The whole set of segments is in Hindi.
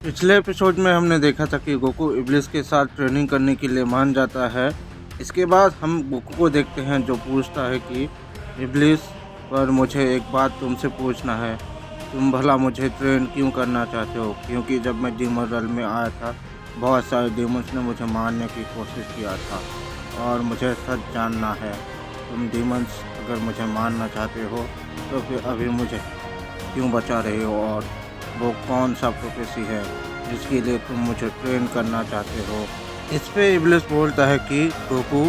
पिछले एपिसोड में हमने देखा था कि गोकू इब्लिस के साथ ट्रेनिंग करने के लिए मान जाता है। इसके बाद हम गोकू को देखते हैं जो पूछता है कि इब्लिस, पर मुझे एक बात तुमसे पूछना है, तुम भला मुझे ट्रेन क्यों करना चाहते हो? क्योंकि जब मैं डीमन वर्ल्ड में आया था बहुत सारे डीमंस ने मुझे मारने की कोशिश किया था और मुझे सच जानना है। तुम डीमंस अगर मुझे मारना चाहते हो तो फिर अभी मुझे क्यों बचा रहे हो, और वो कौन सा प्रोफेसी है जिसके लिए तुम मुझे ट्रेन करना चाहते हो? इस पे इब्लिस बोलता है कि गोकू,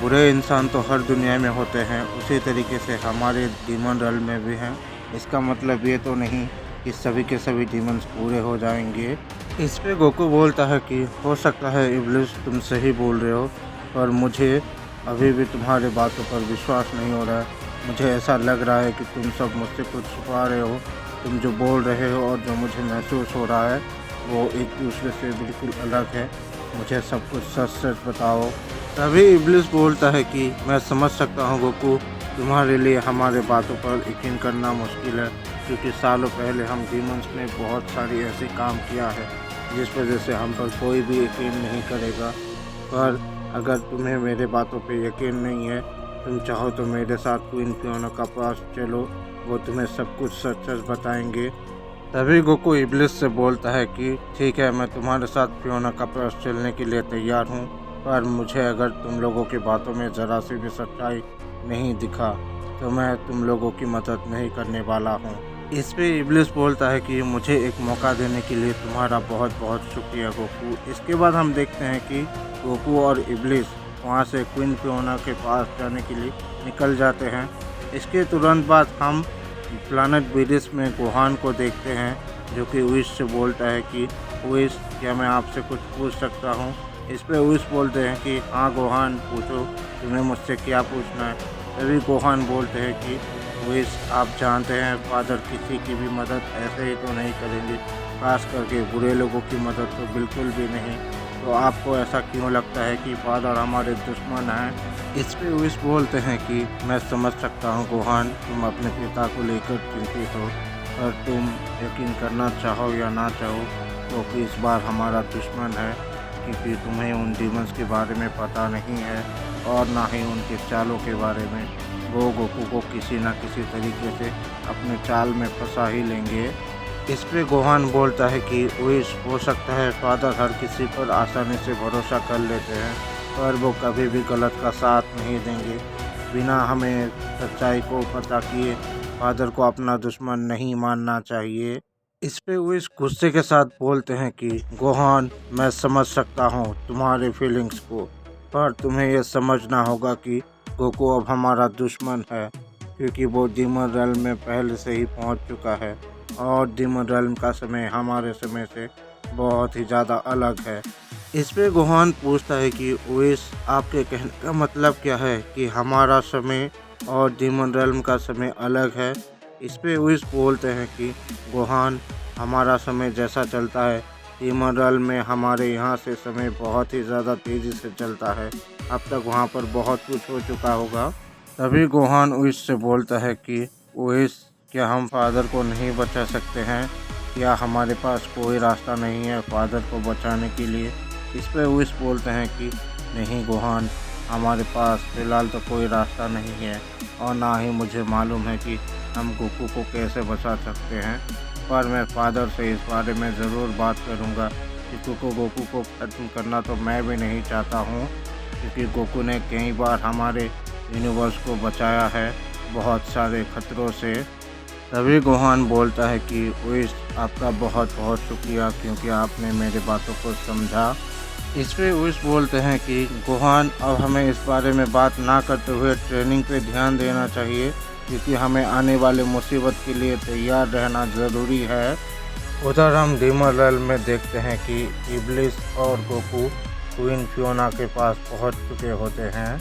बुरे इंसान तो हर दुनिया में होते हैं, उसी तरीके से हमारे डीमन वर्ल्ड में भी हैं। इसका मतलब ये तो नहीं कि सभी के सभी डीमंस पूरे हो जाएंगे। इस पे गोकू बोलता है कि हो सकता है इब्लिस तुम सही बोल रहे हो, पर मुझे अभी भी तुम्हारे बातों पर विश्वास नहीं हो रहा है। मुझे ऐसा लग रहा है कि तुम सब मुझसे कुछ छुपा रहे हो। तुम जो बोल रहे हो और जो मुझे महसूस हो रहा है वो एक दूसरे से बिल्कुल अलग है। मुझे सब कुछ सच सच बताओ। तभी इब्लिस बोलता है कि मैं समझ सकता हूँ गोकू, तुम्हारे लिए हमारे बातों पर यकीन करना मुश्किल है, क्योंकि सालों पहले हम डीमंस ने बहुत सारी ऐसे काम किया है जिस वजह से हम पर कोई भी यकीन नहीं करेगा। पर अगर तुम्हें मेरे बातों पे यकीन नहीं है, तुम चाहो तो मेरे साथ क्वीन फियोना का पास चलो, वो तुम्हें सब कुछ सच सच बताएंगे। तभी गोकू इब्लिस से बोलता है कि ठीक है, मैं तुम्हारे साथ फियोना का पास चलने के लिए तैयार हूँ, पर मुझे अगर तुम लोगों की बातों में ज़रा सी भी सच्चाई नहीं दिखा तो मैं तुम लोगों की मदद नहीं करने वाला हूँ। इस पे इब्लिस बोलता है कि मुझे एक मौका देने के लिए तुम्हारा बहुत बहुत शुक्रिया गोकू। इसके बाद हम देखते हैं कि गोकू और इब्लिस वहाँ से क्वीन फियोना के पास जाने के लिए निकल जाते हैं। इसके तुरंत बाद हम प्लानट विरिस में गोहान को देखते हैं, जो कि विश से बोलता है कि विश, क्या मैं आपसे कुछ पूछ सकता हूँ? इस पे विश बोलते हैं कि हाँ गोहान, पूछो, तुम्हें मुझसे क्या पूछना है? तभी गोहान बोलते हैं कि विश, आप जानते हैं फादर किसी की भी मदद ऐसे ही तो नहीं करेंगे, खास करके बुरे लोगों की मदद तो बिल्कुल भी नहीं। तो आपको ऐसा क्यों लगता है कि फादर हमारे दुश्मन हैं? इस पे विश बोलते हैं कि मैं समझ सकता हूँ गोहान, तुम अपने पिता को लेकर चिंतित हो, पर तुम यकीन करना चाहो या ना चाहो तो कि इस बार हमारा दुश्मन है, क्योंकि तुम्हें उन डीमंस के बारे में पता नहीं है और ना ही उनके चालों के बारे में। वो गोकू को किसी न किसी तरीके से अपने चाल में फंसा ही लेंगे। इस पे गोहान बोलता है कि विश, हो सकता है फादर हर किसी पर आसानी से भरोसा कर लेते हैं, पर वो कभी भी गलत का साथ नहीं देंगे। बिना हमें सच्चाई को पता किए फादर को अपना दुश्मन नहीं मानना चाहिए। इस पे विश गुस्से के साथ बोलते हैं कि गोहान, मैं समझ सकता हूँ तुम्हारे फीलिंग्स को, पर तुम्हें यह समझना होगा कि गोकू अब हमारा दुश्मन है, क्योंकि वो डीमन रेल्म में पहले से ही पहुँच चुका है और डीमन रेल्म का समय हमारे समय से बहुत ही ज़्यादा अलग है। इस पे गोहान पूछता है कि विश, आपके कहने का मतलब क्या है कि हमारा समय और डीमन रेल्म का समय अलग है? इस पे विश बोलते हैं कि गोहान, हमारा समय जैसा चलता है डीमन रेल्म में, हमारे यहाँ से समय बहुत ही ज़्यादा तेज़ी से चलता है। अब तक वहाँ पर बहुत कुछ हो चुका होगा। तभी गोहान विश से बोलता है कि विश, क्या हम फादर को नहीं बचा सकते हैं? क्या हमारे पास कोई रास्ता नहीं है फादर को बचाने के लिए? इस पर विश बोलते हैं कि नहीं गोहान, हमारे पास फ़िलहाल तो कोई रास्ता नहीं है और ना ही मुझे मालूम है कि हम गोकू को कैसे बचा सकते हैं, पर मैं फादर से इस बारे में ज़रूर बात करूंगा, क्योंकि गोकू को ख़त्म करना तो मैं भी नहीं चाहता हूं, क्योंकि गोकू ने कई बार हमारे यूनिवर्स को बचाया है बहुत सारे खतरों से। तभी गोहान बोलता है कि विश, आपका बहुत बहुत शुक्रिया, क्योंकि आपने मेरे बातों को समझा। इस पे विश बोलते हैं कि गोहान, अब हमें इस बारे में बात ना करते हुए ट्रेनिंग पे ध्यान देना चाहिए, क्योंकि हमें आने वाले मुसीबत के लिए तैयार रहना ज़रूरी है। उधर हम डीमन रेल्म में देखते हैं कि इब्लिस और गोकू क्वीन फियोना के पास पहुंच चुके होते हैं।